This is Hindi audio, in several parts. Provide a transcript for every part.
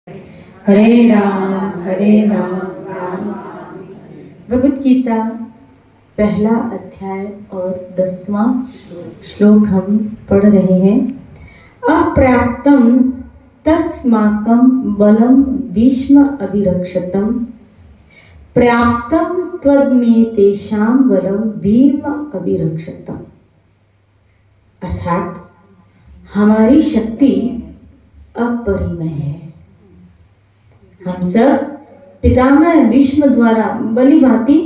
हरे राम राम। भगवत गीता पहला अध्याय और 10वां श्लोक हम पढ़ रहे हैं। अपर्याप्तम तत्स्माकं बलम भीष्म अभिरक्षतम, पर्याप्तम त्वमेतेषां बलम भीम अभिरक्षतम। अर्थात हमारी शक्ति अपरिमेय है। हम सब पितामह भीष्म द्वारा बलिभांति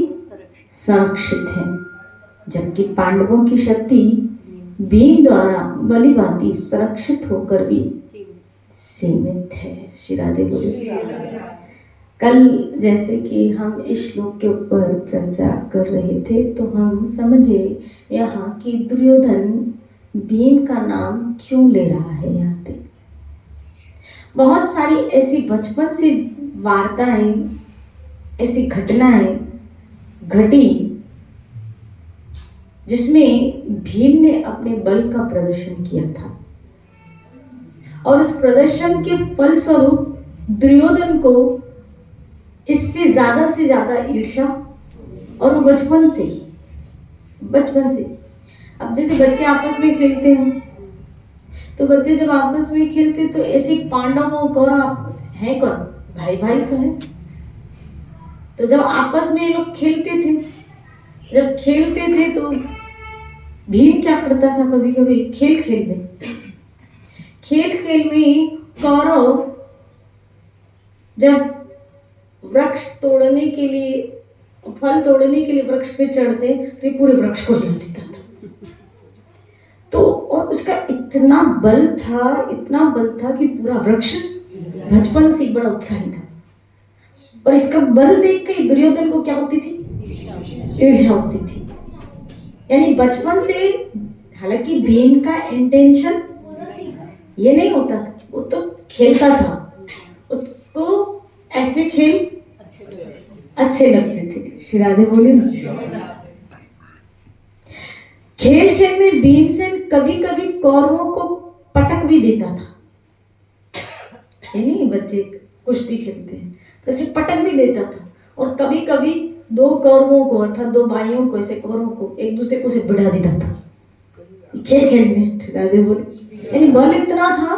संरक्षित हैं, जबकि पांडवों की शक्ति भीम द्वारा बलिभांति संरक्षित होकर भी सीमित है। श्री राधे बोले। कल जैसे कि हम इस श्लोक के ऊपर चर्चा कर रहे थे तो हम समझे यहाँ कि दुर्योधन भीम का नाम क्यों ले रहा है। यहाँ पे बहुत सारी ऐसी बचपन से वार्ताएं, ऐसी घटनाएं घटी जिसमें भीम ने अपने बल का प्रदर्शन किया था, और उस प्रदर्शन के फलस्वरूप दुर्योधन को इससे ज्यादा से ज्यादा ईर्ष्या, और वो बचपन से अब जैसे बच्चे आपस में खेलते हैं तो बच्चे जब आपस में खेलते तो ऐसे पांडवों कौरव है कौन, भाई भाई तो है। तो जब आपस में ये लोग खेलते थे तो भीम क्या करता था, कभी कभी खेल में कौरव जब वृक्ष तोड़ने के लिए, फल तोड़ने के लिए वृक्ष पे चढ़ते तो ये पूरे वृक्ष को हिला देता था। तो और उसका इतना बल था कि पूरा वृक्ष बचपन से बड़ा उत्साही था, और इसका बल देख के दुर्योधन को क्या होती थी, ईर्ष्या होती थी। यानी बचपन से, हालांकि भीम का इंटेंशन ये नहीं होता था, वो तो खेलता था, उसको ऐसे खेल अच्छे लगते थे। श्री राधे बोले ना। खेल में भीमसेन कभी कभी कौरवों को पटक भी देता था। ये नहीं बच्चे कुश्ती खेलते हैं तो ऐसे पटक भी देता था, और कभी कभी दो कौरवों को अर्थात दो भाइयों को, ऐसे कौरवों को एक दूसरे को से बढ़ा देता था खेल में। राधे बोले। यानी बल इतना था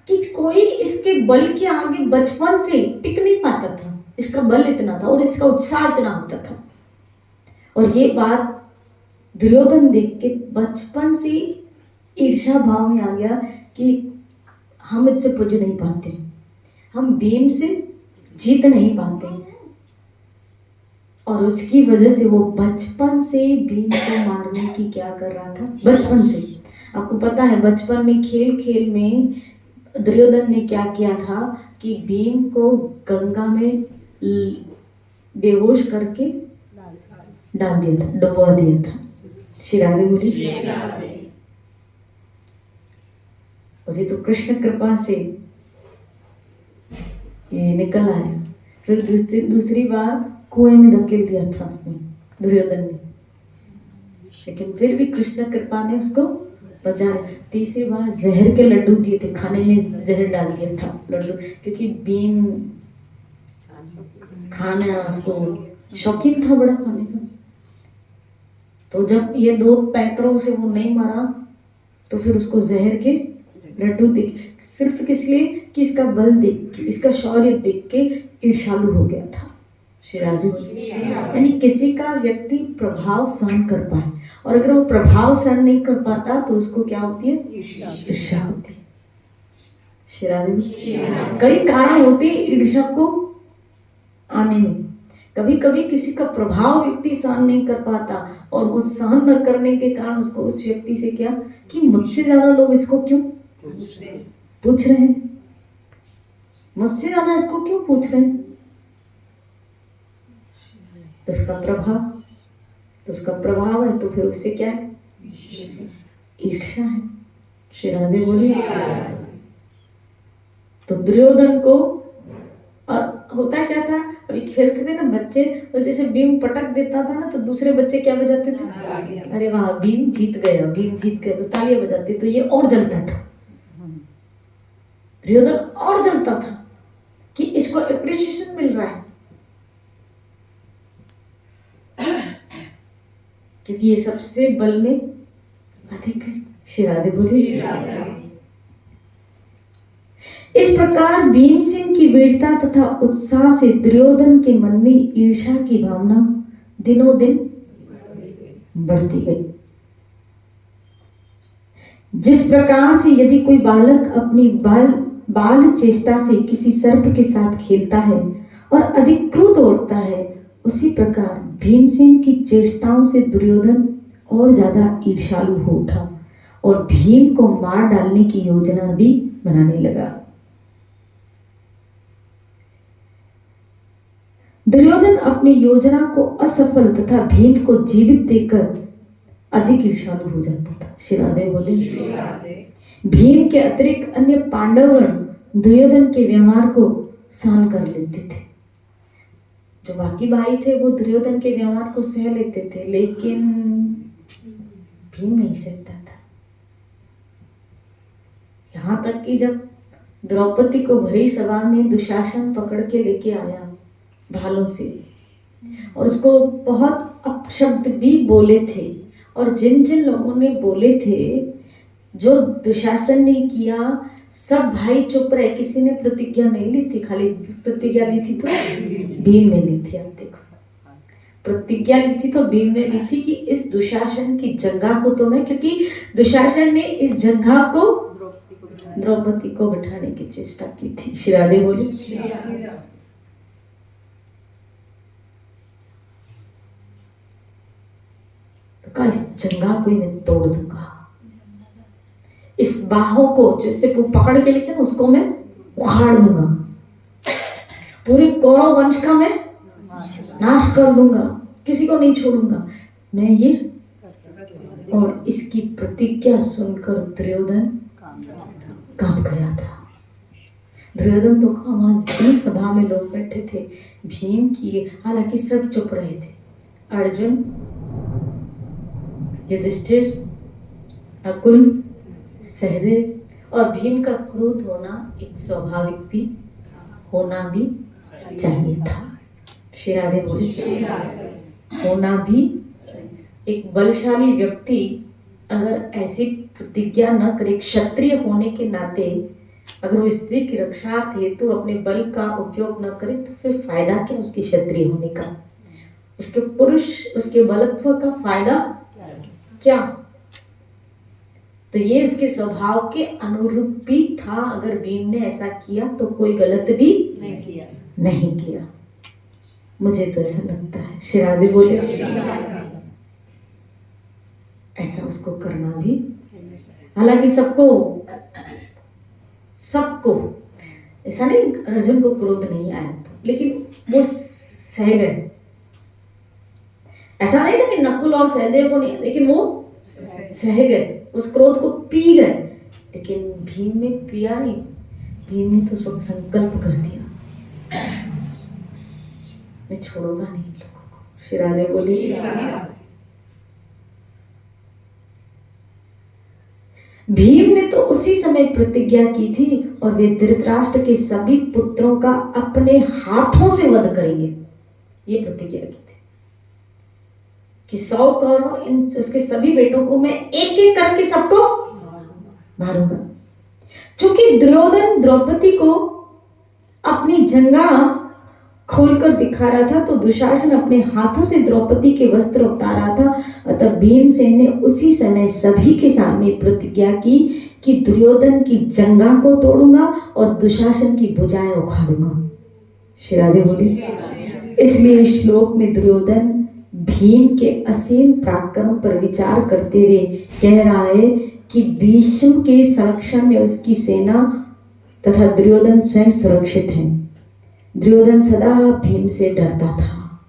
कि कोई इसके बल के आगे बचपन से टिक नहीं पाता था। इसका बल इतना था और इसका उत्साह इतना होता था, और ये बात दुर्योधन देख के बचपन से ईर्ष्या भाव में आ गया कि हम इससे पुज नहीं पाते, हम भीम से जीत नहीं पाते, और उसकी वजह से वो बचपन से भीम को मारने की क्या कर रहा था। बचपन से आपको पता है, बचपन में खेल में दुर्योधन ने क्या किया था कि भीम को गंगा में बेहोश करके डाल दिया था, डुबा दिया था। श्री राधे बोली। और ये तो कृष्ण कृपा से ये निकल आया। फिर दूसरी बार कुएं में धकेल दिया था उसने, दुर्योधन ने, लेकिन फिर भी कृष्ण कृपा ने उसको बचाया। तीसरी बार जहर के लड्डू दिए थे, खाने में जहर डाल दिया था लड्डू, क्योंकि भीम खाना उसको शौकीन था बड़ा खाने का। तो जब ये दो पैंतरों से वो नहीं मारा तो फिर उसको जहर के लड्डू देख, सिर्फ किस लिए कि इसका बल देख के, इसका शौर्य देख के ईर्ष्यालु हो गया था। श्री राधे। यानी किसी का व्यक्ति प्रभाव सहन कर पाए, और अगर वो प्रभाव सहन नहीं कर पाता तो उसको क्या होती है, ईर्ष्या होती है। श्री राधे। कई कारण होते हैं ईर्ष्या को आने में। कभी कभी किसी का प्रभाव व्यक्ति सहन नहीं कर पाता, और वो सहन न करने के कारण उसको उस व्यक्ति से क्या कि मुझसे ज्यादा लोग इसको क्यों पूछ रहे हैं, मुझसे ज्यादा इसको क्यों पूछ रहे हैं, तो उसका प्रभाव है, तो फिर उससे क्या है, ईर्ष्या है। श्री राधे बोली। तो दुर्योधन को होता क्या था, अभी खेलते थे ना बच्चे, तो जैसे भीम पटक देता था ना तो दूसरे बच्चे क्या बजाते थे, अरे वाह भीम जीत गया, तो तालियां बजाते, तो ये और जलता था, दुर्योधन और जलता था इसको एप्रिसिएशन मिल रहा है, क्योंकि ये सबसे बल में अधिक है। श्री राधे बोले। इस प्रकार भीमसेन की वीरता तथा उत्साह से दुर्योधन के मन में ईर्ष्या की भावना दिनों दिन बढ़ती गई। जिस प्रकार से यदि कोई बालक अपनी बाल चेष्टा से किसी सर्प के साथ खेलता है और अधिक क्रोध उठता है, उसी प्रकार भीमसेन की चेष्टाओं से दुर्योधन और ज्यादा ईर्ष्यालु हो उठा और भीम को मार डालने की योजना भी बनाने लगा। दुर्योधन अपनी योजना को असफल तथा भीम को जीवित देखकर अधिक ईर्ष्यालु हो जाता था। श्री राधे बोले। भीम के अतिरिक्त अन्य पांडवगण दुर्योधन के व्यवहार को सहन कर लेते थे। जो बाकी भाई थे वो दुर्योधन के व्यवहार को सह लेते थे, लेकिन भीम नहीं सहता था। यहाँ तक कि जब द्रौपदी को भरी सभा में दुशासन पकड़ के लेके आया भालों से और उसको बहुत अपशब्द भी बोले थे, और जिन जिन लोगों ने बोले थे, जो दुशासन ने किया, सब भाई चुप रहे, किसी ने प्रतिज्ञा नहीं ली थी। खाली प्रतिज्ञा ली थी तो भीम ने ली थी। आप देखो, प्रतिज्ञा ली थी तो भीम ने ली थी कि इस दुशासन की जंगा को तो मैं, क्योंकि दुशासन ने इस जंगा को द्रौपदी को बिठाने की चेष्टा की थी। श्री राधे बोली। तो कहा इस जंगा को मैं तोड़ दूंगा, इस बाहों को जिससे वो पकड़ के लेके उसको मैं उखाड़ दूंगा, पूरे कौरव वंश का मैं नाश कर दूंगा, किसी को नहीं छोड़ूंगा मैं ये। और इसकी प्रतिज्ञा सुनकर दुर्योधन कांप गया था। दुर्योधन तो वहां जितनी सभा में लोग बैठे थे, भीम की, हालांकि सब चुप रहे थे, अर्जुन, युधिष्ठिर, नकुल, सहदेव, और भीम का क्रोध होना एक स्वाभाविक भी होना भी चाहिए था। श्री राधे बोले। होना भी, एक बलशाली व्यक्ति अगर ऐसी प्रतिज्ञा न करे, क्षत्रिय होने के नाते अगर वो स्त्री की रक्षार्थ हेतु अपने बल का उपयोग न करे, तो फिर फायदा क्या उसके क्षत्रिय होने का, उसके पुरुष, उसके बलत्व का फायदा क्या। तो ये उसके स्वभाव के अनुरूप भी था। अगर भीम ने ऐसा किया तो कोई गलत भी नहीं किया, मुझे तो ऐसा लगता है। श्री राधे बोले। ऐसा उसको करना भी, हालांकि सबको ऐसा नहीं, अर्जुन को क्रोध नहीं आया था, लेकिन वो सह गए। ऐसा नहीं था कि नकुल और सहदेव को नहीं, लेकिन वो सह गए, उस क्रोध को पी गए। लेकिन भीम ने पिया नहीं। भीम ने तो उस वक्त संकल्प कर दिया, मैं छोड़ूंगा नहीं इन लोगों को। श्री राधे बोली। भीम ने तो उसी समय प्रतिज्ञा की थी और वे धृतराष्ट्र के सभी पुत्रों का अपने हाथों से वध करेंगे, ये प्रतिज्ञा की थी कि 100 कौरव, इन उसके सभी बेटों को मैं एक एक करके सबको मारूंगा। चूंकि दुर्योधन द्रौपदी को अपनी जंगा खोलकर दिखा रहा था, तो दुशासन अपने हाथों से द्रौपदी के वस्त्र उतार रहा था। अतः भीमसेन ने उसी समय सभी के सामने प्रतिज्ञा की कि दुर्योधन की जंगा को तोड़ूंगा और दुशासन की भुजाएं उखाड़ूंगा। श्री राधे बोली। इसलिए इस श्लोक में दुर्योधन भीम के असीम पराक्रम पर विचार करते हुए कह रहा है कि भीष्म के संरक्षण में उसकी सेना तथा दुर्योधन स्वयं सुरक्षित है। दुर्योधन सदा भीम से डरता था।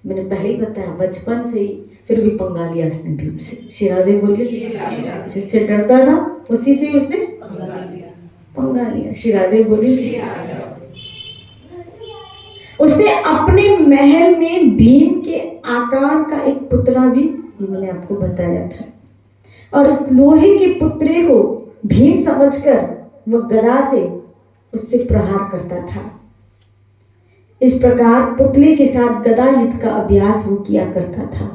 मैंने पहले ही बताया, बचपन से ही, फिर भी पंगा लिया उसने भीम से। श्री राधे बोलिए। जिससे डरता था उसी से उसने पंगा लिया। श्री राधे बोलिए। उसने अपने महल में भीम के आकार का एक पुतला भी, ये मैंने आपको बताया था, और उस लोहे के पुतले को भीम समझकर वो गदा से उससे प्रहार करता था। इस प्रकार पुतले के साथ गदा युद्ध का अभ्यास वो किया करता था।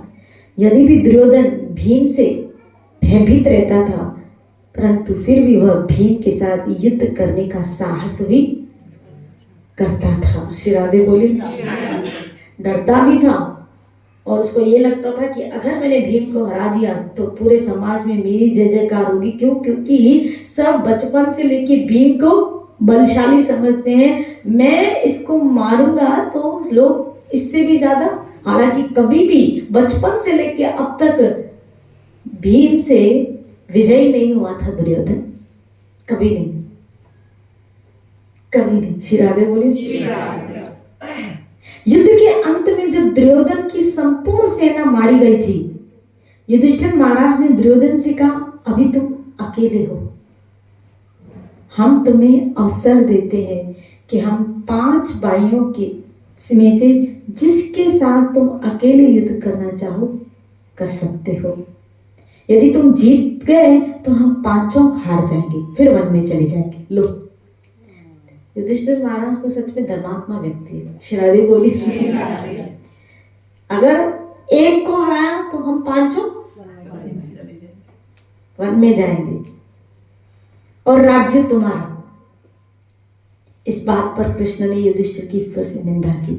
यदि भी दुर्योधन भीम से भयभीत रहता था, परंतु फिर भी वह भीम के साथ युद्ध करने का साहस भी करता था। श्री राधे बोली, डरता भी था और उसको ये लगता था कि अगर मैंने भीम को हरा दिया तो पूरे समाज में मेरी जय जयकार होगी। क्यों? क्योंकि सब बचपन से लेके भीम को बलशाली समझते हैं। मैं इसको मारूंगा तो लोग इससे भी ज्यादा, हालांकि कभी भी बचपन से लेके अब तक भीम से विजयी नहीं हुआ था दुर्योधन, कभी नहीं, कभी नहीं। श्री राधे बोली। युद्ध के अंत में जब दुर्योधन की संपूर्ण सेना मारी गई थी, युधिष्ठिर महाराज ने दुर्योधन से कहा, अभी तुम अकेले हो, हम तुम्हें अवसर देते हैं कि हम 5 भाइयों के में से जिसके साथ तुम अकेले युद्ध करना चाहो कर सकते हो। यदि तुम जीत गए तो हम 5 हार जाएंगे, फिर वन में चले जाएंगे। लो, युधिष्ठिर महाराज तो सच में धर्मात्मा व्यक्ति है। श्री राधे बोली, अगर एक को हराया तो हम 5 वन में जाएंगे और राज्य तुम्हारा। इस बात पर कृष्ण ने युधिष्ठिर की फिर से निंदा की।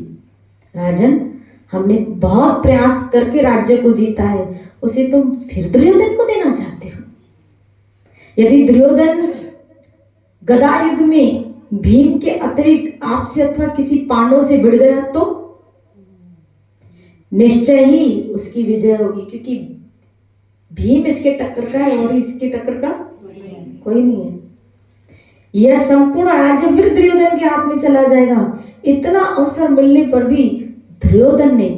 राजन, हमने बहुत प्रयास करके राज्य को जीता है, उसे तुम फिर दुर्योधन को देना चाहते हो? यदि दुर्योधन गदा युद्ध में भीम के अतिरिक्त आपसे अथवा किसी पांडव से भिड़ गया तो निश्चय ही उसकी विजय होगी, क्योंकि भीम इसके टक्कर का है और इसके टक्कर का कोई नहीं है। यह संपूर्ण राज्य फिर दुर्योधन के हाथ में चला जाएगा। इतना अवसर मिलने पर भी दुर्योधन ने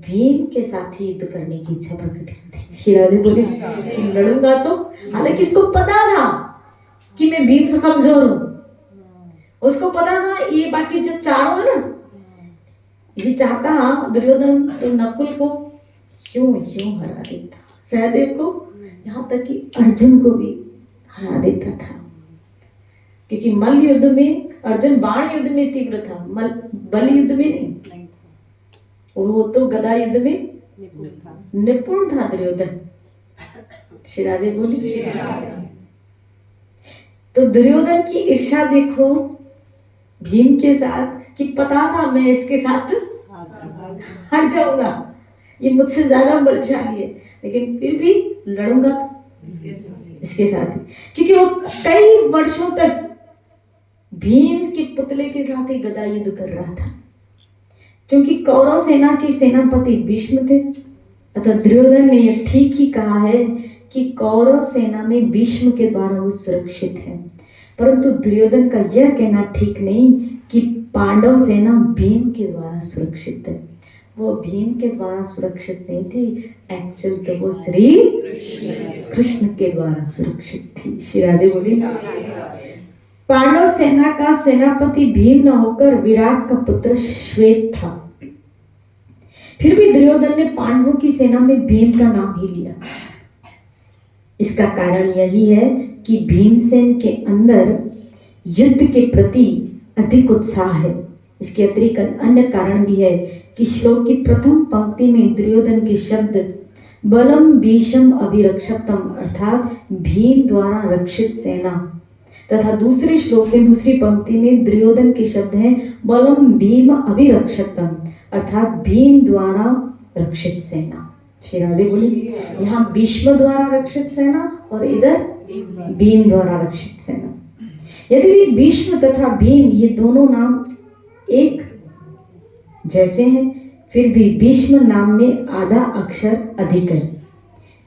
भीम के साथ ही युद्ध करने की इच्छा प्रकट की थी। श्री राधे बोले कि लड़ूंगा तो, हालांकि इसको पता था कि मैं भीम से कमजोर हूं, उसको पता था ये बाकी जो चारों है ना, ये चाहता दुर्योधन तो नकुल को क्यों हरा देता, सहदेव को, यहाँ तक कि अर्जुन को भी हरा देता था। क्योंकि मल्ल युद्ध में अर्जुन बाण युद्ध में तीव्र था, बल युद्ध में नहीं। वो तो गदा युद्ध में निपुण था दुर्योधन। श्री राधे बोली। तो दुर्योधन की ईर्ष्या देखो भीम के साथ, कि पता था मैं इसके साथ हट जाऊंगा, ये मुझसे ज्यादा बलशाली है, लेकिन फिर भी लड़ूंगा तो इसके साथ ही। क्योंकि वो कई वर्षों तक भीम के पुतले के साथ ही गदा युद्ध कर रहा था। क्योंकि कौरव सेना के सेनापति भीष्म थे, अतः दुर्योधन ने यह ठीक ही कहा है कि कौरव सेना में भीष्म के द्वारा वो सुरक्षित है। परंतु दुर्योधन का यह कहना ठीक नहीं कि पांडव सेना भीम के द्वारा सुरक्षित है। वो भीम के द्वारा सुरक्षित नहीं थी, एक्चुअल तो वो श्री कृष्ण के द्वारा सुरक्षित थी। श्री राधे बोली। पांडव सेना का सेनापति भीम न होकर विराट का पुत्र श्वेत था। फिर भी दुर्योधन ने पांडवों की सेना में भीम का नाम ही लिया। इसका कारण यही है कि भीमसेन के अंदर युद्ध के प्रति अधिक उत्साह है। इसके अतिरिक्त अन्य कारण भी है कि श्लोक की प्रथम पंक्ति में दुर्योधन के शब्द बलम भीषम अभिरक्षतम अर्थात भीम द्वारा रक्षित सेना, तथा दूसरे श्लोक में दूसरी पंक्ति में दुर्योधन के शब्द हैं बलम भीम अभिरक्षतम अर्थात भीम द्वारा रक्षित सेना। श्री राधे बोली। यहाँ भीष्म द्वारा रक्षित सेना और इधर भीम द्वारा रक्षित सेना। यदि भी भीष्म तथा भीम ये दोनों नाम एक जैसे हैं, फिर भी भीष्म नाम में आधा अक्षर अधिक है।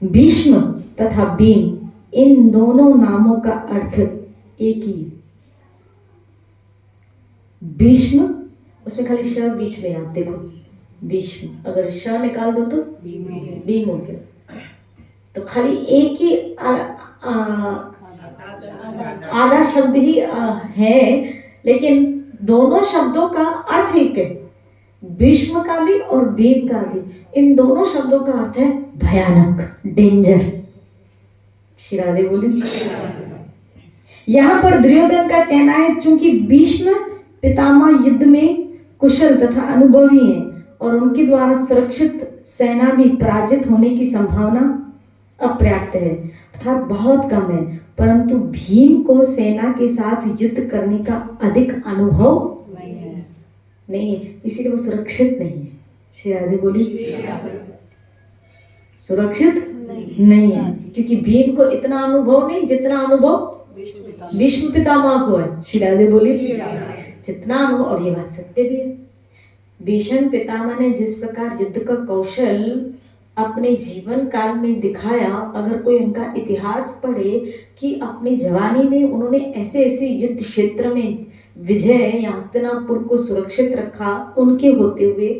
भीष्म तथा भीम इन दोनों नामों का अर्थ एक ही। भीष्म उसमें खाली श बीच में, आप देखो भीष्म, अगर श निकाल दो तो भीम हो गया। तो खाली एक ही आधा शब्द ही है, लेकिन दोनों शब्दों का अर्थ एक है। भीष्म का भी और भीम का भी, इन दोनों शब्दों का अर्थ है भयानक, डेंजर। श्री राधे बोले। यहाँ पर दुर्योधन का कहना है चूंकि भीष्म पितामह युद्ध में कुशल तथा अनुभवी हैं और उनके द्वारा सुरक्षित सेना भी पराजित होने की संभावना अपर्याप्त है अर्थात बहुत कम है, परंतु भीम को सेना के साथ युद्ध करने का अधिक अनुभव नहीं है, इसीलिए वो सुरक्षित नहीं है। श्री राधे बोली सुरक्षित नहीं है, क्योंकि भीम को इतना अनुभव नहीं जितना अनुभव भीष्म पितामह को है। श्री राधे बोली जितना अनुभव, और ये बात सत्य भी है। भीष्म पितामह ने जिस प्रकार युद्ध का कौशल अपने जीवन काल में दिखाया, अगर कोई उनका इतिहास पढ़े कि अपनी जवानी में उन्होंने ऐसे ऐसे युद्ध क्षेत्र में विजय या हस्तिनापुर को सुरक्षित रखा उनके होते हुए,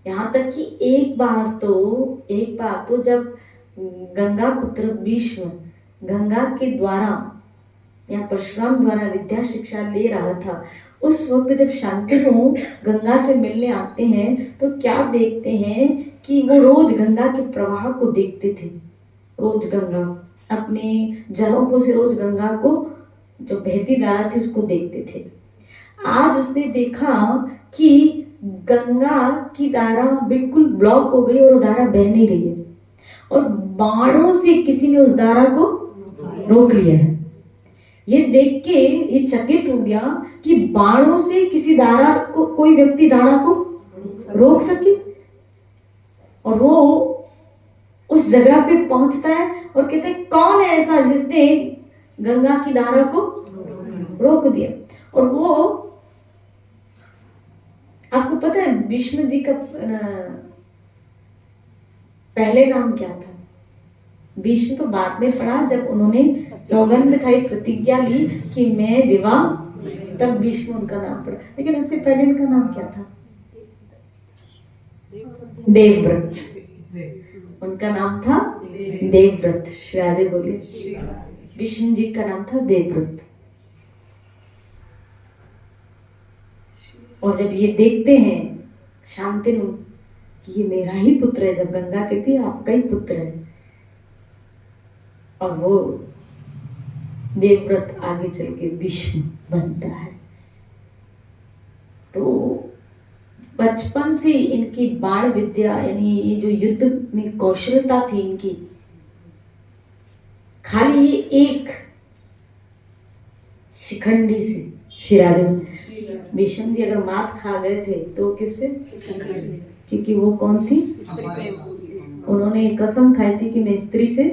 यहाँ तक कि एक बार तो जब गंगा पुत्र भीष्म गंगा के द्वारा या परशुराम द्वारा विद्या शिक्षा ले रहा था, उस वक्त जब शांतनु गंगा से मिलने आते हैं तो क्या देखते हैं कि वो रोज गंगा के प्रवाह को देखते थे। रोज गंगा अपने जड़ों से रोज गंगा को जो बहती धारा थी उसको देखते थे। आज उसने देखा कि गंगा की धारा बिल्कुल ब्लॉक हो गई और वो धारा बह नहीं रही है, और बाणों से किसी ने उस धारा को रोक लिया है। ये देख के ये चकित हो गया कि बाणों से किसी धारा को कोई व्यक्ति धारा को रोक सके, और वो उस जगह पे पहुंचता है और कहते हैं कौन है ऐसा जिसने गंगा की धारा को रोक दिया। और वो आपको पता है भीष्म जी का पहले नाम क्या था? भीष्म तो बाद में पड़ा, जब उन्होंने सौगंध खाई, प्रतिज्ञा ली कि मैं विवाह, तब भीष्म उनका नाम पड़ा। लेकिन उससे पहले इनका नाम क्या था? देवव्रत। उनका नाम था देवव्रत। श्री राधे बोले भीष्म जी का नाम था देवव्रत। और जब ये देखते हैं शांतनु कि ये मेरा ही पुत्र है, जब गंगा कहती है आपका ही पुत्र है, और वो देवव्रत आगे चल के भीष्म बनता है। तो बचपन से इनकी बाण विद्या यानी ये जो युद्ध में कौशलता थी इनकी, खाली ये एक शिखंडी से, शिराधे भीष्म जी अगर मात खा गए थे तो किससे? क्योंकि वो कौन थी? उन्होंने कसम खाई थी कि मैं स्त्री से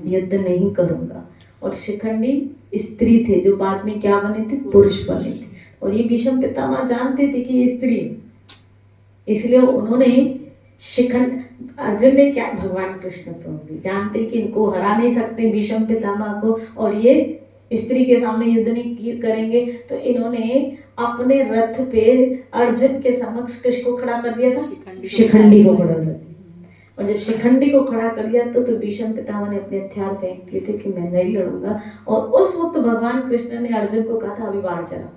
युद्ध नहीं करूंगा, और शिखंडी स्त्री थे जो बाद में क्या बने थे? पुरुष बने थे। और ये भीष्म पितामह जानते थे कि ये स्त्री है, इसलिए उन्होंने शिखंड, अर्जुन ने क्या, भगवान कृष्ण प्रभु भी जानते कि इनको हरा नहीं सकते भीष्म पितामह को, और ये स्त्री के सामने युद्ध नहीं करेंगे, तो इन्होंने अपने रथ पे अर्जुन के समक्ष किसको खड़ा कर दिया था? शिखंडी को खड़ा कर दिया। और जब शिखंडी को खड़ा कर दिया तो भीष्म पितामह ने अपने हथियार फेंक दिए थे कि मैं नहीं लड़ूंगा। और उस वक्त भगवान कृष्ण ने अर्जुन को कहा था अभी बाण चला।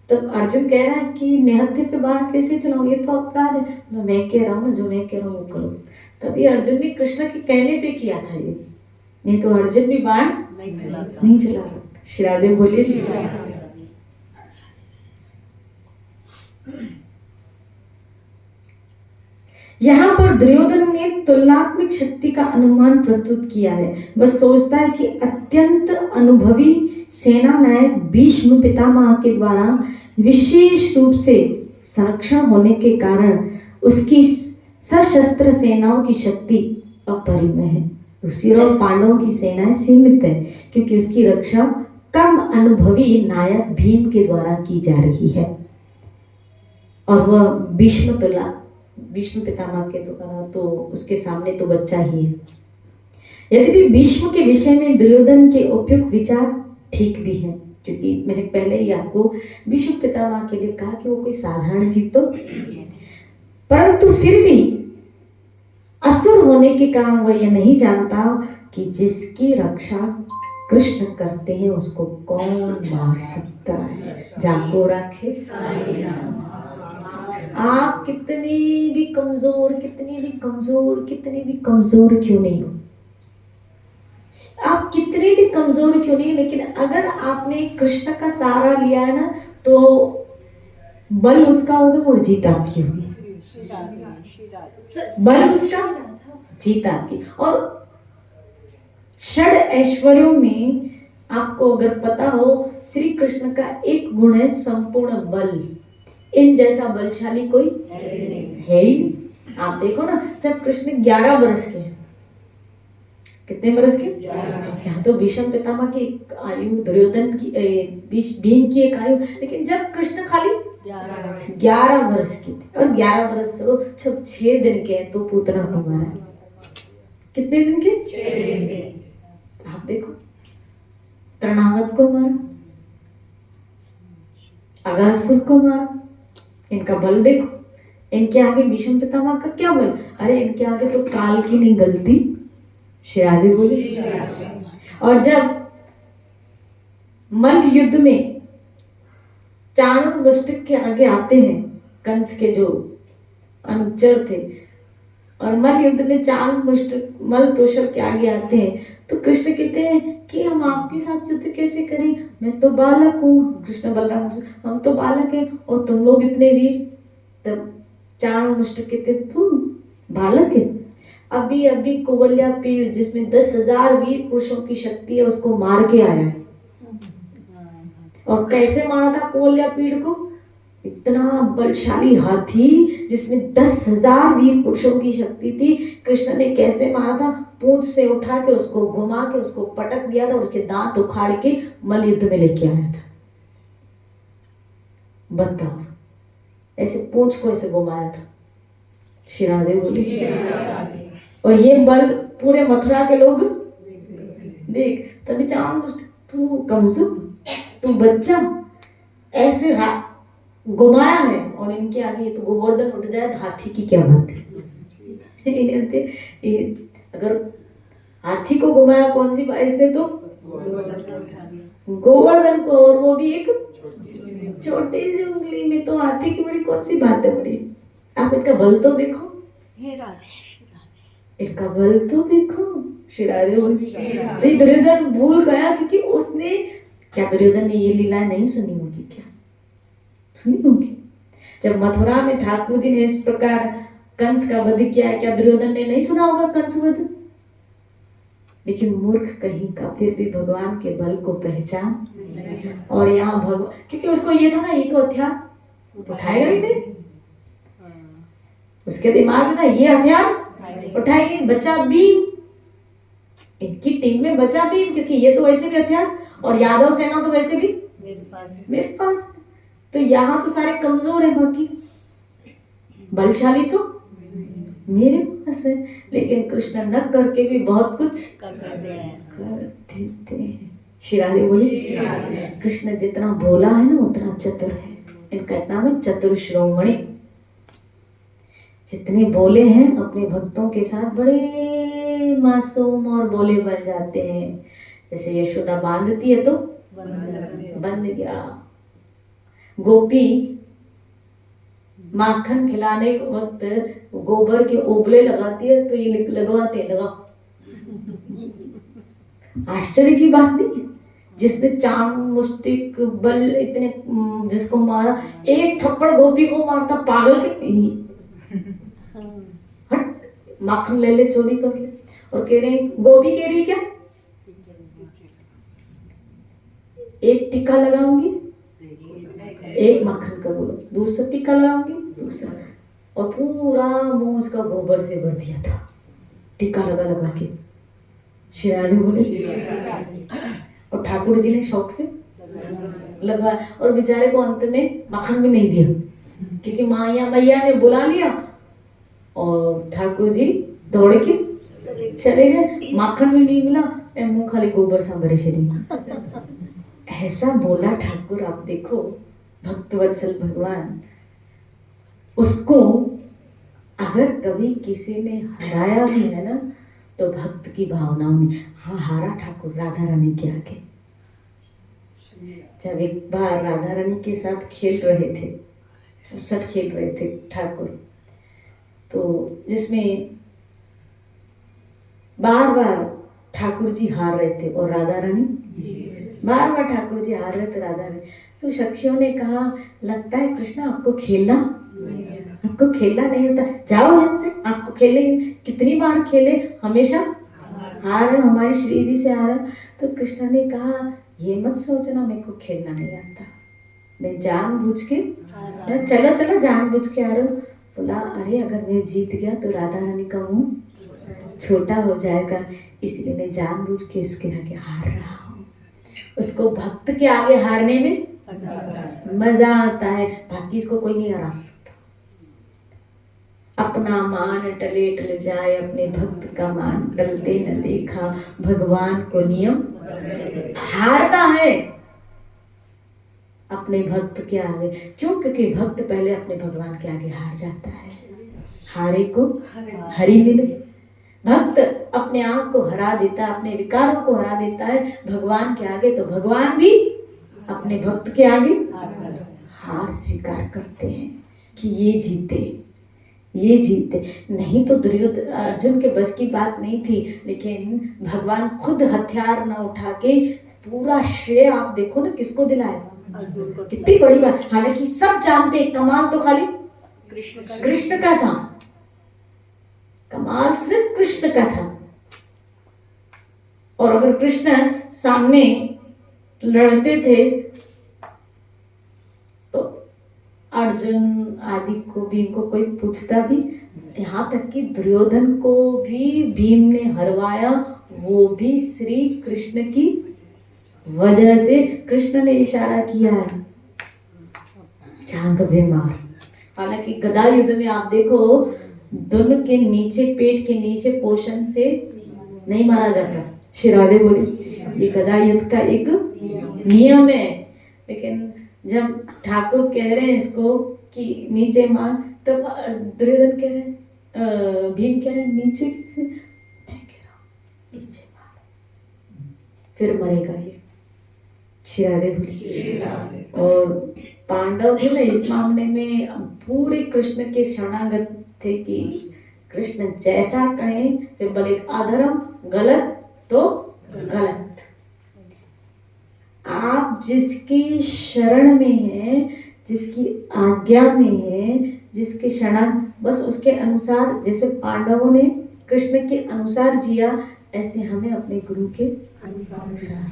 तब अर्जुन कह रहा है कि निहत्थे पे बाण कैसे चलाऊं, ये तो अपराध है। मैं कह रहा हूँ ना, जो मैं कह रहा हूँ वो करो। तभी अर्जुन ने कृष्ण के कहने पे किया था ये, नहीं तो अर्जुन भी बाण नहीं चला रहा। श्री राधे बोलिए। यहाँ पर दुर्योधन ने तुलनात्मक शक्ति का अनुमान प्रस्तुत किया है। वह सोचता है कि अत्यंत अनुभवी सेना नायक भीष्म पितामह के द्वारा विशेष रूप से संरक्षण होने के कारण उसकी सशस्त्र सेनाओं की शक्ति अपरिमेय है। दूसरी ओर पांडवों की सेनाएं सीमित है, क्योंकि उसकी रक्षा कम अनुभवी नायक भीम के द्वारा की जा रही है, और वह भीष्म पितामह के तो उसके सामने तो बच्चा ही है। यद्यपि भीष्म के विषय में दुर्योधन के उपयुक्त विचार ठीक भी हैं, क्योंकि मैंने पहले ही आपको भीष्म पितामह के लिए कहा कि वो कोई साधारण जीव तो, परंतु फिर भी असुर होने के कारण वह यह नहीं जानता कि जिसकी रक्षा कृष्ण करते हैं उसको कौन मार सकता है। जाको रखे आप कितनी भी कमजोर क्यों नहीं हो, आप कितने भी कमजोर क्यों नहीं, लेकिन अगर आपने कृष्ण का सहारा लिया है ना, तो बल उसका होगा और जीत आपकी होगी। बल उसका, जीत आपकी। और षड ऐश्वर्यों में आपको अगर पता हो, श्री कृष्ण का एक गुण है संपूर्ण बल। इन जैसा बलशाली कोई है ही नहीं। आप देखो ना, जब कृष्ण 11 वर्ष के हैं, कितने वर्ष के? यहाँ तो भीष्म पितामह की एक आयु, दुर्योधन की, भीम की एक आयु, लेकिन जब कृष्ण खाली 11 वर्ष की थे, और 11 वर्ष से 6 दिन के हैं तो पूतना को मारा। कितने दिन के? 6 दिन के। आप देखो, तृणावत को मारा, अगासुर को मारा। इनका बल देखो, इनके आगे भीष्म पितामह का क्या बल? अरे इनके आगे तो काल की नहीं गलती, श्री बोली। और जब मल्ल युद्ध में चाणूर मुष्टिक के आगे आते हैं, कंस के जो अनुचर थे, और मल्ल युद्ध में चाणूर मुष्टिक मल्ल तोषक के आगे आते हैं, तो कृष्ण कहते हैं कि हम आपके साथ युद्ध कैसे करें, मैं तो बालक हूँ। कृष्ण बलराम से, हम तो बालक हैं और तुम लोग इतने वीर। तब चाणूर मुष्टिक कहते तुम बालक है, अभी अभी कुवल्या पीड़ जिसमें 10,000 वीर पुरुषों की शक्ति है, उसको मार के आया है। और कैसे मारा था कुवल्या पीड़ को? इतना बलशाली हाथी जिसमें 10,000 वीर पुरुषों की शक्ति थी, कृष्ण ने कैसे मारा था? पूंछ से उठा के उसको घुमा के उसको पटक दिया था और उसके दांत उखाड़ के मल्ल युद्ध में लेके आया था। बताओ, ऐसे पूंछ को ऐसे घुमाया था। श्री बोली। और ये बल पूरे मथुरा के लोग देख, तभी चाण, तू कमजोर, तू बच्चा, ऐसे घुमाया है, और इनके आगे ये तो गोवर्धन उठ जाए तो हाथी की क्या बात है। अगर हाथी को घुमाया कौन सी बात इसने, तो गोवर्धन को, और वो भी एक छोटी सी उंगली में, तो हाथी की बड़ी कौन सी बात है बड़ी। आप इनका बल तो देखो, इनका बल तो देखो। श्री तो दुर्योधन भूल गया, क्योंकि उसने, क्या दुर्योधन ने ये लीला नहीं सुनी होगी? क्या सुनी होगी? जब मथुरा में ठाकुर जी ने इस प्रकार कंस का वध किया, क्या दुर्योधन ने नहीं सुना होगा कंस वध? लेकिन मूर्ख कहीं का फिर भी भगवान के बल को पहचान। और यहाँ भगवान, क्योंकि उसको ये था ना, ये तो हथियार उठाएगा ही नहीं, उसके दिमाग में था ये हथियार उठाएंगे। बचा भीम, इनकी टीम में बचा भीम, क्योंकि ये तो वैसे भी हथियार, और यादव सेना तो वैसे भी मेरे पास। तो यहाँ तो सारे कमजोर हैं, बाकी बलशाली तो मेरे पास है। लेकिन कृष्ण न करके भी बहुत कुछ कर देते हैं। श्री बोली। कृष्ण जितना भोला है ना, उतना चतुर है। इनका नाम है चतुर शिरोमणि। जितने बोले हैं, अपने भक्तों के साथ बड़े मासूम और बोले बन जाते हैं। जैसे यशोदा बांधती है तो बंध गया, गोपी माखन खिलाने के वक्त गोबर के ओबले लगाती है तो ये लगवाते लगा। आश्चर्य की बात नहीं है। जिसने चाण मुष्टिक बल इतने, जिसको मारा, एक थप्पड़ गोपी को मारता, पागल के हट, माखन ले ले, चोरी कर ले। और कह रहे, गोपी कह रही क्या, एक टीका लगाऊंगी, एक माखन का बोलो, दूसरा टीका लगाऊंगी, दूसरा, और पूरा मुंह उसका गोबर से भर दिया था, टीका लगा लगा के। श्री बोले। और ठाकुर जी ने शौक से लगवा, और बेचारे को अंत में माखन भी नहीं दिया, क्योंकि मैया ने बुला लिया और ठाकुर जी दौड़ के चले गए, माखन भी नहीं मिला, मुंह खाली गोबर सा भरे शरीर। ऐसा बोला ठाकुर। आप देखो, भक्तवत्सल भगवान, उसको अगर कभी किसी ने हराया भी है ना, तो भक्त की भावनाओं ने। हाँ, हारा ठाकुर राधा रानी के आगे। जब एक बार राधा रानी के साथ खेल रहे थे, सब खेल रहे थे ठाकुर, तो जिसमें बार बार ठाकुर जी हार रहे थे और राधा रानी बार बार ठाकुर जी हार रहे थे, राधा रानी। तो सखियों ने कहा लगता है कृष्ण आपको खेलना नहीं होता, जाओ यहाँ से, आपको खेले कितनी बार खेले, हमेशा हार रहे, हमारी श्री जी से हार। तो कृष्ण ने कहा ये मत सोचना मेरे को खेलना नहीं आता, मैं जानबूझ के चलो चलो जानबूझ के आ रहा हूँ। बोला अरे अगर मैं जीत गया तो राधा रानी का मुंह छोटा हो जाएगा, इसलिए मैं जानबूझ के इसके आगे हार रहा हूँ। उसको भक्त के आगे हारने में मजा आता है, बाकी इसको कोई नहीं हरा सकता। अपना मान टले टल जाए, अपने भक्त का मान टलते न देखा, भगवान को नियम हारता है अपने भक्त के आगे। क्यों? क्योंकि भक्त पहले अपने भगवान के आगे हार जाता है। हारे को हरि मिले। भक्त अपने आप को हरा देता है, अपने विकारों को हरा देता है भगवान के आगे, तो भगवान भी अपने भक्त के आगे हार स्वीकार करते हैं कि ये जीते। नहीं तो दुर्योधन अर्जुन के बस की बात नहीं थी, लेकिन भगवान खुद हथियार न उठा के पूरा श्रेय आप देखो ना किसको दिलाएगा, कितनी बड़ी बात। हालांकि सब जानते कमाल तो खाली कृष्ण का था, कमाल सिर्फ कृष्ण का था। और अगर कृष्ण सामने लड़ते थे तो अर्जुन आदि को भी, इनको कोई पूछता भी, यहाँ तक कि दुर्योधन को भी भीम ने हरवाया, वो भी श्री कृष्ण की वजह से। कृष्ण ने इशारा किया है जांग पे मार। हालांकि गदा युद्ध में आप देखो दोनों के नीचे, पेट के नीचे पोर्शन से नहीं मारा जाता। श्री राधे बोली ये गदा युद्ध का एक नियम है, लेकिन जब ठाकुर कह रहे हैं इसको कि नीचे मार, तब दुर्योधन कह रहे हैं, भीम कह रहे हैं नीचे कैसे, मैं कह रहा हूं नीचे मार, फिर मरेगा ये। श्री राधे बोली। और पांडव थे ना इस मामले में पूरे कृष्ण के शरणागत थे कि कृष्ण जैसा कहें, फिर भले अधर्म गलत तो गलत, आप जिसकी शरण में हैं, जिसकी आज्ञा में हैं, जिसके शरण, बस उसके अनुसार, जैसे पांडवों ने कृष्ण के अनुसार जिया, ऐसे हमें अपने गुरु के अनुसार।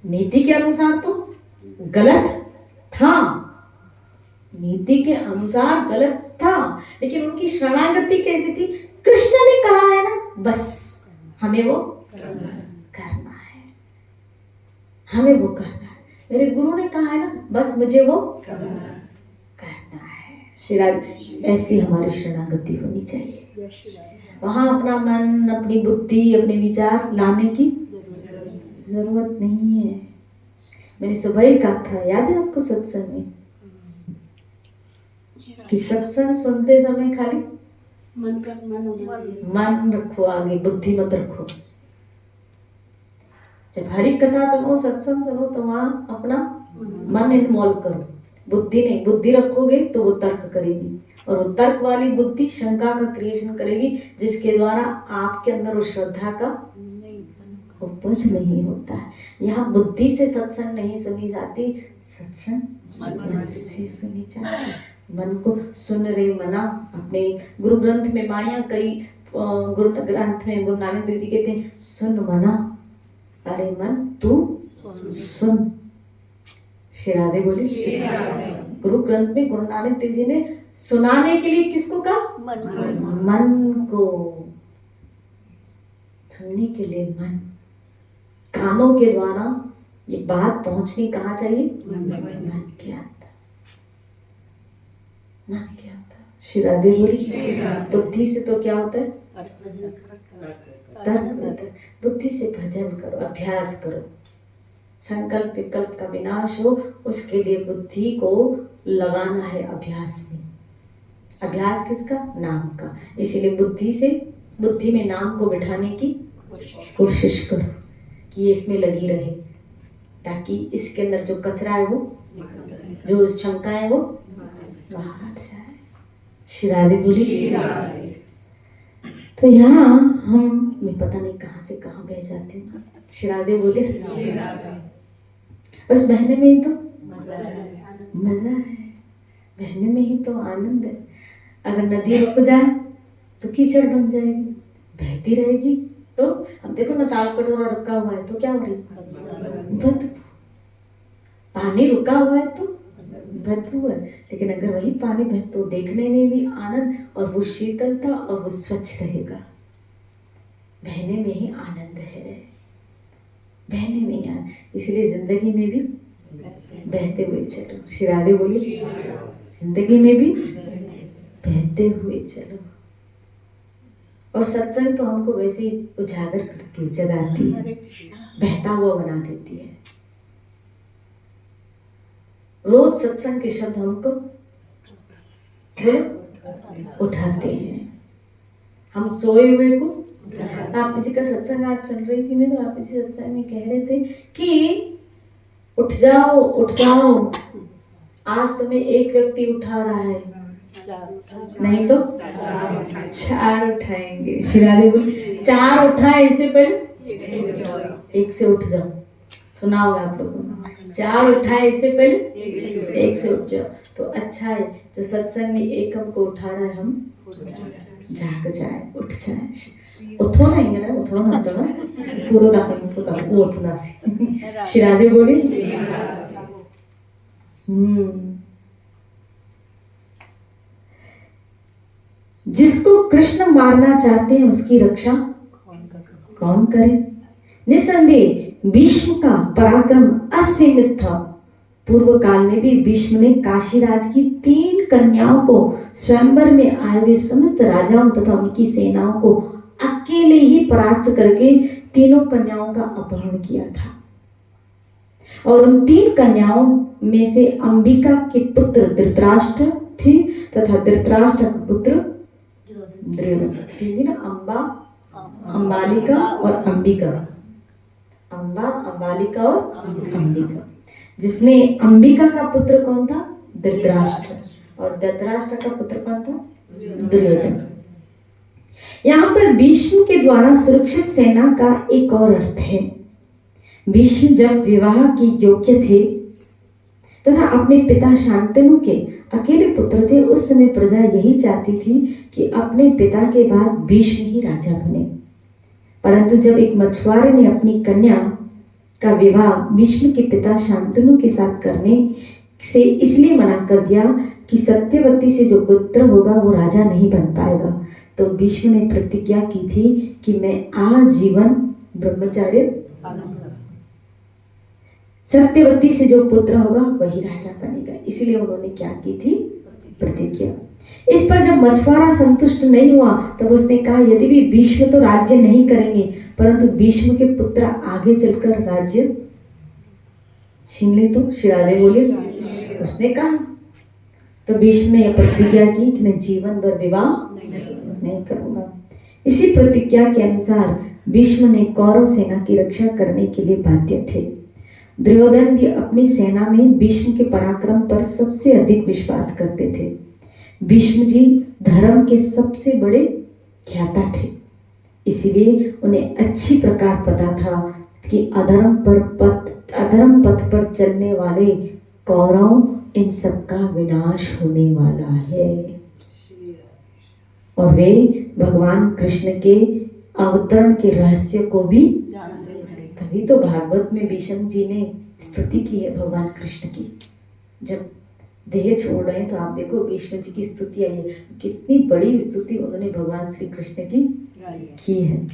नीति के अनुसार तो गलत था, नीति के अनुसार गलत था, लेकिन उनकी शरणागति कैसी थी, कृष्ण ने कहा है ना बस हमें वो करना है, हमें वो करना है। मेरे गुरु ने कहा है ना बस मुझे वो करना है। श्री ऐसी हमारी शरणागति होनी चाहिए। वहां अपना मन, अपनी बुद्धि, अपने विचार लाने की जरूरत नहीं है। मैंने सुबह ही कहा था, याद है आपको सत्संग में, कि सत्संग सुनते समय खाली मन रखो आगे, बुद्धि मत रखो। जब हरि कथा सुनो, सत्संग सुनो, तो वहां अपना मन इन्वॉल्व करो, बुद्धि नहीं। बुद्धि रखोगे तो वो तर्क करेगी, और वो तर्क वाली बुद्धि शंका का क्रिएशन करेगी, जिसके द्वारा आपके अंदर उस श्रद्धा का उपज नहीं होता है। यहाँ बुद्धि से सत्संग नहीं सुनी जाती, सत्संग मन से सुनी जाती है। मन को सुन रे मना। अपने गुरु ग्रंथ में वाणियां कई, गुरु ग्रंथ में गुरु नानक देव जी कहते हैं सुन मना, अरे मन तू सुन। श्री राधे बोली। गुरु ग्रंथ में गुरु नानक देव जी ने सुनाने के लिए किसको कहा, मन को। सुनने के लिए मन, कानों के द्वारा ये बात पहुंचनी कहाँ चाहिए, मन के अंदर, मन के अंदर। श्री राधे बोली। बुद्धि से तो क्या होता है, तर्क होता है। बुद्धि से भजन करो, अभ्यास करो। संकल्प विकल्प का विनाश हो, उसके लिए बुद्धि को लगाना है अभ्यास में। अभ्यास किसका, नाम का। इसीलिए बुद्धि में नाम को बिठाने की कोशिश करो कि ये इसमें लगी रहे, ताकि इसके अंदर जो कचरा है वो, जो शंका है वो बाहर जाए। श्री राधे बोली। तो यहाँ मैं पता नहीं कहाँ से कहाँ बह जाती हूँ। श्री राधे बोले। बस बहने में ही तो मजा है, बहने में ही तो आनंद है। अगर नदी रुक जाए तो कीचड़ बन जाएगी, बहती रहेगी तो अब देखो ना, ताल कटोरा रुका हुआ है तो क्या हो रही, बदबू। पानी रुका हुआ है तो बदबू है, लेकिन अगर वही पानी बहे तो देखने में भी आनंद, और वो शीतलता और वो स्वच्छ रहेगा। बहने में ही आनंद है, बहने में ही आनंद। इसलिए जिंदगी में भी बहते हुए चलो। श्री राधे बोली, जिंदगी में भी बहते हुए चलो। और सत्संग तो हमको वैसे ही उजागर करती है, जगाती है, बहता हुआ बना देती है। रोज सत्संग के शब्द हमको उठाते हैं। हम सोए हुए को, आप जी का सत्संग आज सुन रही थी मैं, तो आप जी सत्संग में कह रहे थे कि उठ जाओ उठ जाओ, आज तुम्हें एक व्यक्ति उठा रहा है, नहीं तो चार उठाएंगे। शिरादे बोले, चार उठाए इससे पहले एक से उठ जाओ। सुना होगा आप लोगों ने, चार उठाए इससे पहले एक से उठ जाओ। तो अच्छा है जो सत्संग में एक हमको उठा रहा है, हम जाग जाए, उठ जाए। उठो ना इंगे ना, उठो ना तो पूरा दाखा वो उठना सी। शिरादे बोले। जिसको कृष्ण मारना चाहते हैं उसकी रक्षा कौन करे। निसंदेह भीष्म का पराक्रम असीमित था। पूर्व काल में भी भीष्म ने काशीराज की 3 कन्याओं को स्वयंवर में आए हुए समस्त राजाओं तथा उनकी सेनाओं को अकेले ही परास्त करके तीनों कन्याओं का अपहरण किया था। और उन 3 कन्याओं में से अंबिका के पुत्र धृतराष्ट्र थे तथा धृतराष्ट्र का पुत्र दुर्योधन। अम्बा, अंबालिका और अंबिका, अम्बा, अंबालिका और अंबिका, जिसमें अंबिका का पुत्र कौन था, धृतराष्ट्र, और धृतराष्ट्र का पुत्र कौन था, दुर्योधन। यहाँ पर भीष्म के द्वारा सुरक्षित सेना का एक और अर्थ है। भीष्म जब विवाह के योग्य थे तथा अपने पिता शांतनु के अकेले पुत्र थे, उस समय प्रजा यही चाहती थी कि अपने पिता के बाद भीष्म ही राजा बने। परंतु जब एक मछुआरे ने अपनी कन्या का विवाह भीष्म के पिता शांतनु के साथ करने से इसलिए मना कर दिया कि सत्यवती से जो पुत्र होगा वो राजा नहीं बन पाएगा, तो भीष्म ने प्रतिज्ञा की थी कि मैं आजीवन ब्रह्मचार्य, सत्यवती से जो पुत्र होगा वही राजा बनेगा। इसलिए उन्होंने क्या की थी, प्रतिज्ञा। इस पर जब मछुआरा संतुष्ट नहीं हुआ तब उसने कहा, यदि भी भीष्म तो राज्य नहीं करेंगे परंतु भीष्म के पुत्र आगे चलकर राज्य छीन ले तो। शिरादे बोले। उसने कहा, तो भीष्म ने यह प्रतिज्ञा की कि मैं जीवन भर विवाह नहीं करूंगा। इसी प्रतिज्ञा के अनुसार भीष्म ने कौरव सेना की रक्षा करने के लिए बाध्य थे। दुर्योधन भी अपनी सेना में भीष्म के पराक्रम पर सबसे अधिक विश्वास करते थे। भीष्म जी धर्म के सबसे बड़े ज्ञाता थे, इसलिए उन्हें अच्छी प्रकार पता था कि अधर्म पथ पर चलने वाले कौरव इन सबका विनाश होने वाला है। और वे भगवान कृष्ण के अवतरण के रहस्य को भी, तभी तो भागवत में भीष्म जी ने स्तुति की है भगवान कृष्ण की। जब देह छोड़ रहे हैं तो आप देखो भीष्म जी की स्तुति आई है, कितनी बड़ी स्तुति उन्होंने भगवान श्री कृष्ण की है।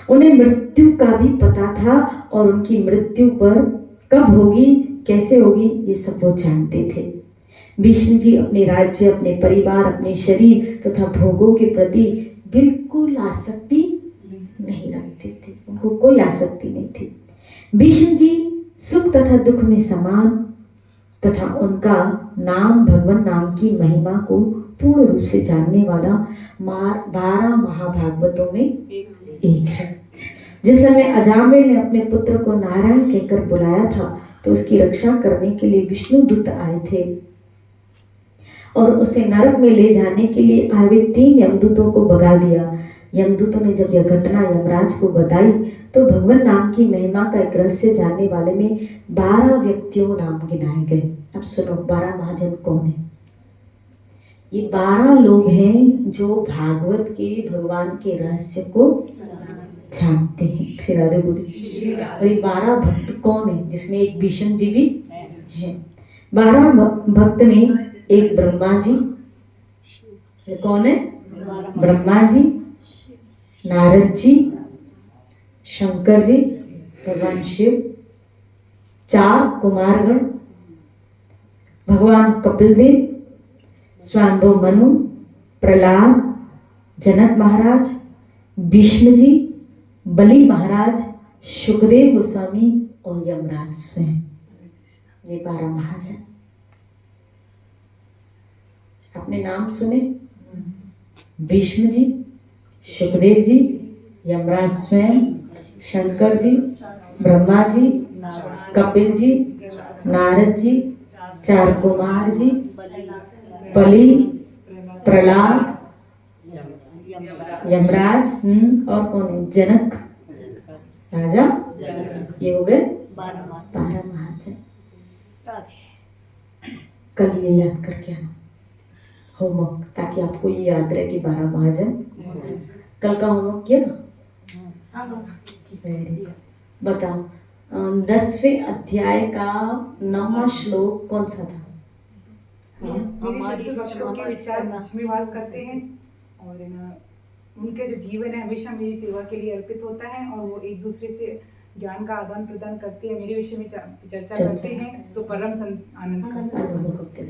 उन्हें मृत्यु का भी पता था और उनकी मृत्यु पर कब होगी, कैसे होगी, ये सब वो जानते थे। भीष्म जी अपने राज्य, अपने परिवार, अपने शरीर तथा भोगों के प्रति बिल्कुल आसक्ति नहीं रखते थे, उनको कोई आसक्ति नहीं थी। भीष्म जी सुख तथा दुख में समान तथा उनका नाम भगवान नाम की महिमा को पूर्ण रूप से जानने वाला 12 महाभागवतों में एक है। जिस समय अजामिल ने अपने पुत्र को नारायण कहकर बुलाया था तो उसकी रक्षा करने के लिए विष्णु दूत आए थे और उसे नरक में ले जाने के लिए आए हुए 3 यमदूतों को भगा दिया। यमदूतों ने जब यह घटना यमराज को बताई तो भगवान नाम की महिमा का एक रहस्य जानने वाले में 12 व्यक्तियों नाम गिनाए गए। अब सुनो 12 महाजन कौन है? ये 12 लोग हैं जो भागवत के भगवान के रहस्य को जानते हैं। श्री राधे बोली। और ये 12 भक्त कौन है? जिसमें एक भीष्म जी भी है। 12 भक्त में एक ब्रह्मा जी, ये कौन है? ब्रह्मा जी, नारद जी, शंकर जी, भगवान शिव, 4 कुमारगण, भगवान कपिल देव, स्वयंभू मनु, प्रहलाद, जनक महाराज, भीष्म जी, बलि महाराज, सुखदेव गोस्वामी और यमराज स्वयं। ये 12 महाजन। अपने नाम सुने? भीष्म जी, सुखदेव जी, यमराज स्वयं, शंकर जी, ब्रह्मा जी, कपिल जी, नारद जी, 4 कुमार जी, बलि, प्रहलाद, यमराज और कौन है? जनक राजा। ये हो गए 12 महाजन। कल ये याद करके आना होमवर्क, ताकि आपको ये याद रहे कि 12 महाजन। कल का होमवर्क किया था? Very good. बताओ 10वें अध्याय का 9वां श्लोक कौन सा था? मेरे भक्तों के विचार मुझ में वास करते हैं और उनके जो जीवन है हमेशा मेरी सेवा के लिए अर्पित होता है और वो एक दूसरे से ज्ञान का आदान प्रदान करते हैं, मेरे विषय में चर्चा करते हैं तो परम आनंद करते हैं।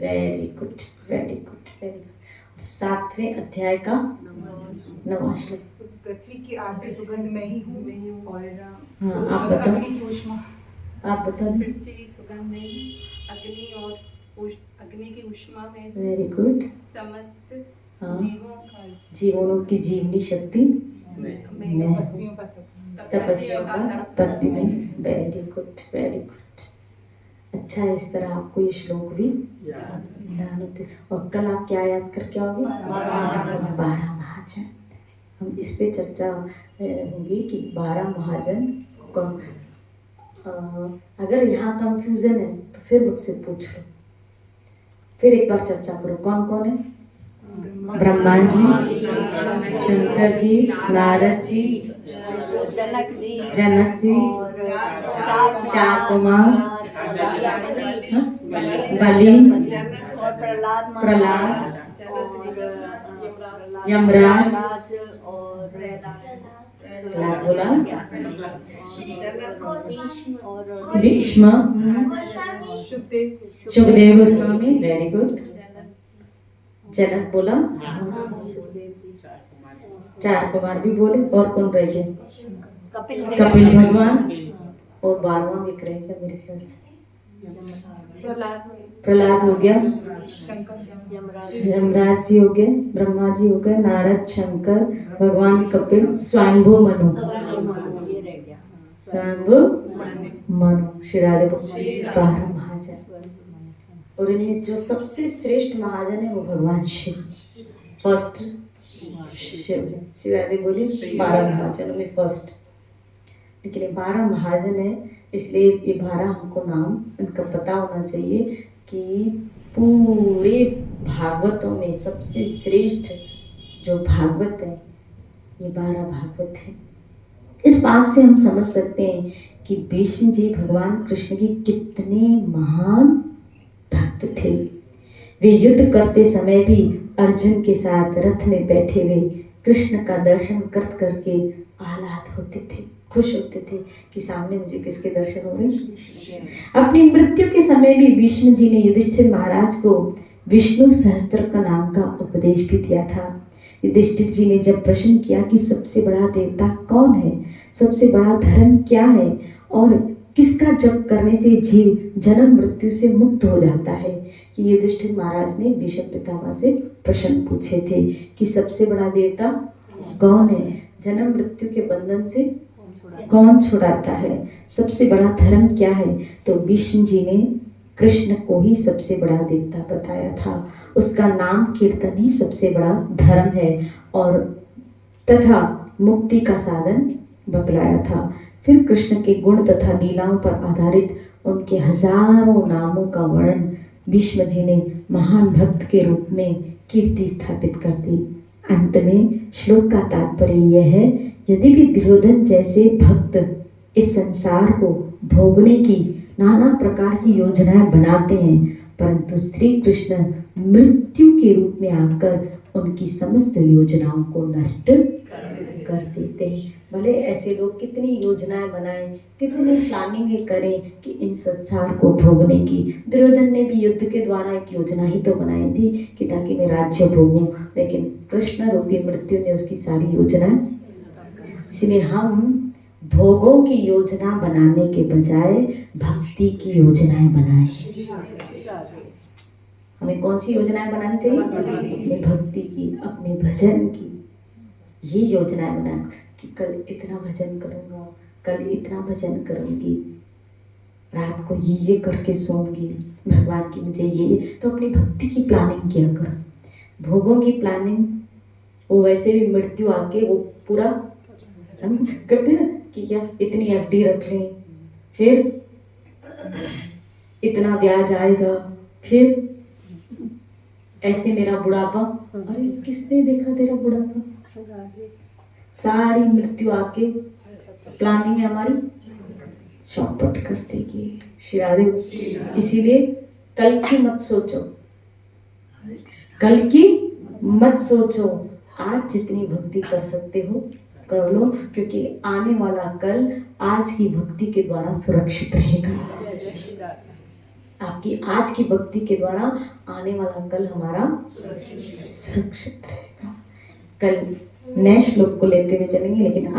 Very good, very good, very good. 7वें अध्याय का 9वां श्लोक। पृथ्वी की आरती सुगंध मैं ही हूँ और आप बताओ। अग्नि की ऊष्मा। आप बताओ। पृथ्वी की सुगंध में ही अग्नि और अग्नि की ऊष्मा में वेरी गुड। समस्त जीवों की जीवनी शक्ति मैं तपस्या का तप भी मैं। Very good, very good. अच्छा है, इस तरह आपको ये श्लोक भी याद होते। और कल आप क्या याद करके आओगे? 12 महाजन। हम इस पे चर्चा होगी कि 12 महाजन कौन। अगर यहाँ कंफ्यूजन है तो फिर मुझसे पूछ लो, फिर एक बार चर्चा करो। कौन कौन है? ब्रह्मा जी, शंकर जी, नारद जी, जनक जी, 4 कुमार, बलि, प्रहलाद, यमराज, बोला, भीष्म, सुखदेव गोस्वामी। Very good. जनक बोला, 4 कुमार भी बोले। और कौन रह गए? कपिल भगवान। और 12वां भी रहेगा मेरे ख्याल से। प्रहलाद हो गया, यमराज भी हो गए, ब्रह्मा जी हो गए, नारद, शंकर, भगवान कपिल, स्वयंभू मनु। स्वयंभू मनु। श्री राधे। 12 महाजन। और इनमें जो सबसे श्रेष्ठ महाजन है वो भगवान शिव। फर्स्ट शिव है। श्री राधे बोली 12 महाजनों में फर्स्ट। लेकिन ये 12 महाजन है, इसलिए ये 12 हमको नाम इनका पता होना चाहिए कि पूरे भागवतों में सबसे श्रेष्ठ जो भागवत है ये 12 भागवत है। इस बात से हम समझ सकते हैं कि भीष्म जी भगवान कृष्ण की कितने महान भक्त थे। वे युद्ध करते समय भी अर्जुन के साथ रथ में बैठे हुए कृष्ण का दर्शन कर करके आह्लाद होते थे, खुश होते थे कि सामने मुझे किसके दर्शन हो गए। अपनी मृत्यु के समय भी भीष्म जी ने युधिष्ठिर महाराज को विष्णु सहस्त्र का नाम का उपदेश भी दिया था। युधिष्ठिर जी ने जब प्रश्न किया कि सबसे बड़ा देवता कौन है, सबसे बड़ा धर्म क्या है और किसका जप करने से जीव जन्म मृत्यु से मुक्त हो जाता है, कि युधिष्ठिर महाराज ने भीष्म पितामह से प्रश्न पूछे थे कि सबसे बड़ा देवता कौन है, जन्म मृत्यु के बंधन से कौन छुड़ाता है, सबसे बड़ा धर्म क्या है। तो भीष्म जी ने कृष्ण को ही सबसे बड़ा देवता बताया था। उसका नाम कीर्तन ही सबसे बड़ा धर्म है। और तथा मुक्ति का साधन बतलाया था। फिर कृष्ण के गुण तथा लीलाओं पर आधारित उनके हजारों नामों का वर्णन भीष्म जी ने महान भक्त के रूप में कीर्ति स्थापित कर दी। अंत में श्लोक का तात्पर्य यह है, यदि भी दुर्योधन जैसे भक्त इस संसार को भोगने की नाना प्रकार की योजनाएं बनाते हैं, परंतु श्री कृष्ण मृत्यु के रूप में आकर उनकी समस्त योजनाओं को नष्ट कर देते हैं। भले ऐसे लोग कितनी योजनाएं बनाएं, कितनी प्लानिंग करें कि इन संसार को भोगने की। दुर्योधन ने भी युद्ध के द्वारा एक योजना ही तो बनाई थी कि ताकि मैं राज्य भोगूं, लेकिन कृष्ण रूपी मृत्यु ने उसकी सारी योजनाएं। इसलिए हम भोगों की योजना बनाने के बजाय भक्ति की योजनाएं बनाएं। हमें कौन सी योजनाएं बनानी चाहिए? अपनी भक्ति की, अपने भजन की। ये योजनाएं बनाएं कि कल इतना भजन करूंगा, कल इतना भजन करूंगी, रात को ये करके सोऊंगी, भगवान की मुझे ये। तो अपनी भक्ति की प्लानिंग किया करो। भोगों की प्लानिंग वो वैसे भी मृत्यु आके वो पूरा करते हैं कि क्या इतनी एफडी रख लें, फिर इतना ब्याज आएगा, फिर ऐसे मेरा बुढ़ापा। अरे किसने देखा तेरा बुढ़ापा? सारी मृत्यु आके प्लानिंग है हमारी चौपट कर देगी। श्री राधे। इसीलिए कल की मत सोचो, कल की मत सोचो। आज जितनी भक्ति कर सकते हो कर लो, क्योंकि आने वाला कल आज की भक्ति के द्वारा सुरक्षित रहेगा। आपकी आज की भक्ति के द्वारा आने वाला कल हमारा सुरक्षित रहेगा। कल नए श्लोक को लेते हुए चलेंगे, लेकिन आज